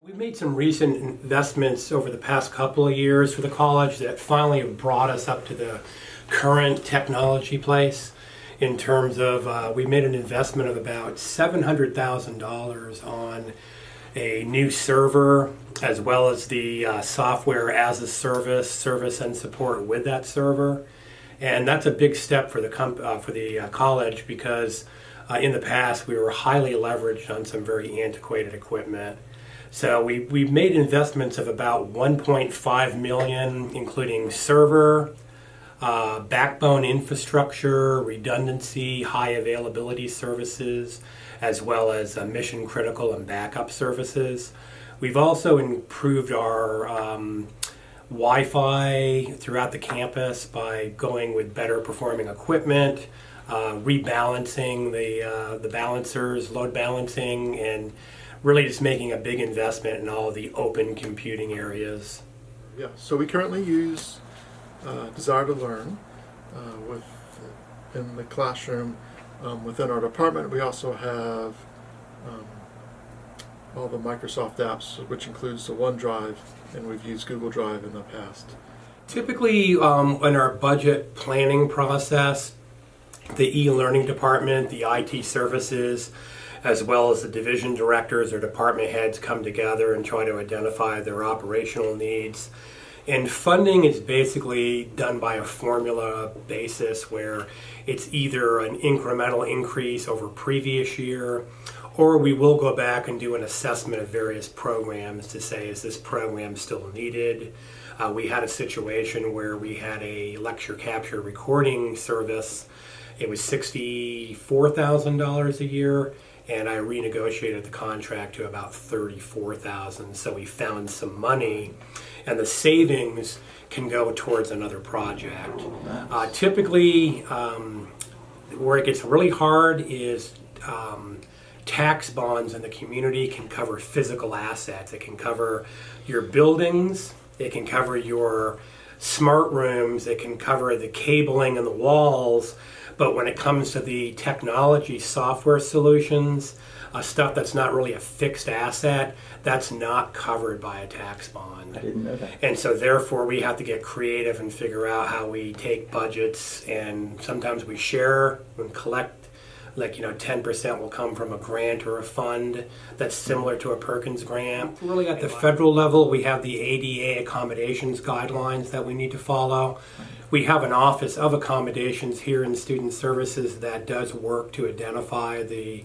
We've made some recent investments over the past couple of years for the college that finally have brought us up to the current technology place in terms of we made an investment of about $700,000 on a new server as well as the software as a service and support with that server. And that's a big step for the college because in the past we were highly leveraged on some very antiquated equipment. So we've made investments of about $1.5 million, including server, backbone infrastructure, redundancy, high availability services, as well as mission critical and backup services. We've also improved our Wi-Fi throughout the campus by going with better performing equipment, rebalancing the balancers, load balancing, and really just making a big investment in all the open computing areas. Yeah, so we currently use Desire to Learn in the classroom within our department. We also have all the Microsoft apps, which includes the OneDrive, and we've used Google Drive in the past. Typically, in our budget planning process, the e-learning department, the IT services, as well as the division directors or department heads come together and try to identify their operational needs. And funding is basically done by a formula basis where it's either an incremental increase over previous year, or we will go back and do an assessment of various programs to say, is this program still needed? We had a situation where we had a lecture capture recording service. It was $64,000 a year, and I renegotiated the contract to about $34,000. So we found some money, and the savings can go towards another project. Typically, where it gets really hard is tax bonds in the community can cover physical assets. It can cover your buildings, it can cover your smart rooms, it can cover the cabling and the walls. But when it comes to the technology software solutions, stuff that's not really a fixed asset, that's not covered by a tax bond. I didn't know that. And so therefore we have to get creative and figure out how we take budgets, and sometimes we share and collect, 10% will come from a grant or a fund that's similar to a Perkins grant. Really at the federal level, we have the ADA accommodations guidelines that we need to follow. We have an Office of Accommodations here in Student Services that does work to identify the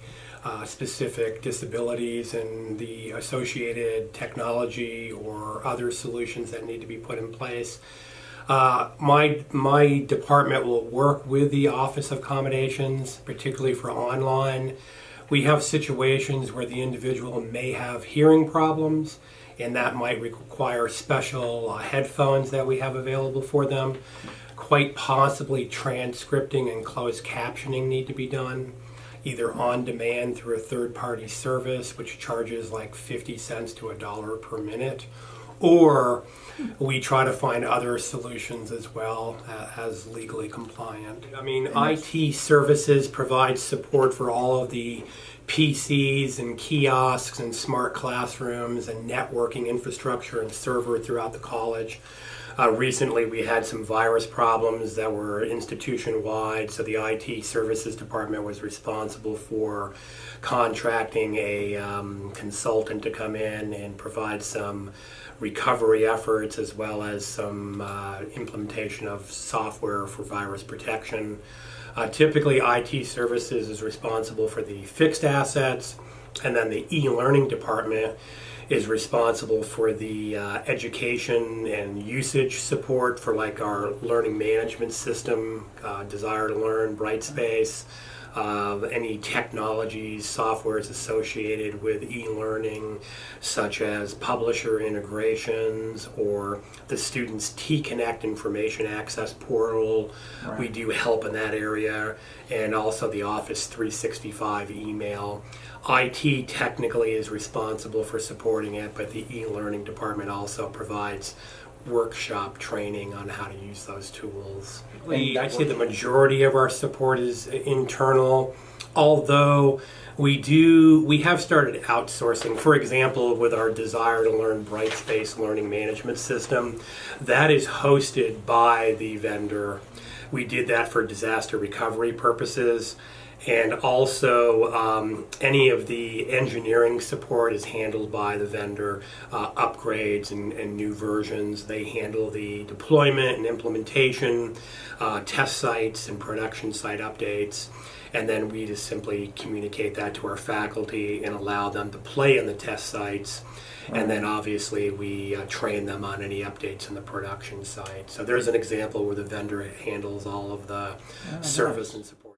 specific disabilities and the associated technology or other solutions that need to be put in place. My department will work with the Office of Accommodations, particularly for online. We have situations where the individual may have hearing problems, and that might require special headphones that we have available for them. Quite possibly transcripting and closed captioning need to be done, either on demand through a third-party service, which charges like 50 cents to $1 per minute, or we try to find other solutions as well as legally compliant. IT services provide support for all of the PCs and kiosks and smart classrooms and networking infrastructure and server throughout the college. Recently we had some virus problems that were institution-wide, so the IT services department was responsible for contracting a consultant to come in and provide some recovery efforts as well as some implementation of software for virus protection. Typically IT services is responsible for the fixed assets, and then the e-learning department is responsible for the education and usage support for like our learning management system, Desire to Learn, Brightspace, any technologies, softwares associated with e-learning, such as publisher integrations or the student's T-Connect information access portal. Right. We do help in that area, and also the Office 365 email. IT technically is responsible for supporting it, but the e-learning department also provides workshop training on how to use those tools. I'd say the majority of our support is internal. Although we have started outsourcing. For example, with our Desire to Learn Brightspace learning management system, that is hosted by the vendor. We did that for disaster recovery purposes. And also, any of the engineering support is handled by the vendor. Upgrades and new versions, they handle the deployment and implementation, test sites and production site updates. And then we just simply communicate that to our faculty and allow them to play in the test sites. And then obviously we train them on any updates in the production site. So there's an example where the vendor handles all of the service and support.